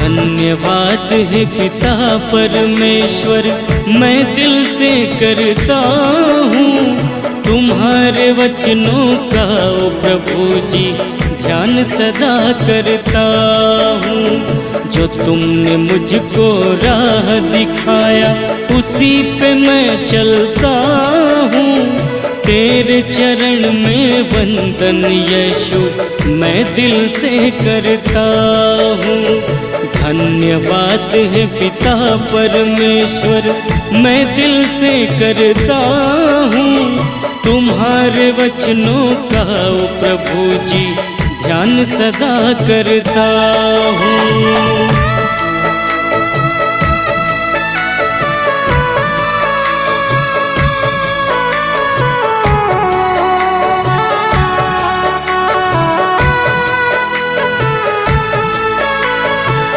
धन्यवाद है पिता परमेश्वर मैं दिल से करता हूँ, तुम्हारे वचनों का ओ प्रभु जी ध्यान सदा करता हूँ। जो तुमने मुझको राह दिखाया उसी पे मैं चलता हूँ, तेरे चरण में वंदन यीशु मैं दिल से करता हूँ। धन्यवाद है पिता परमेश्वर मैं दिल से करता हूँ, तुम्हारे वचनों का ओ प्रभु जी ध्यान सदा करता हूँ।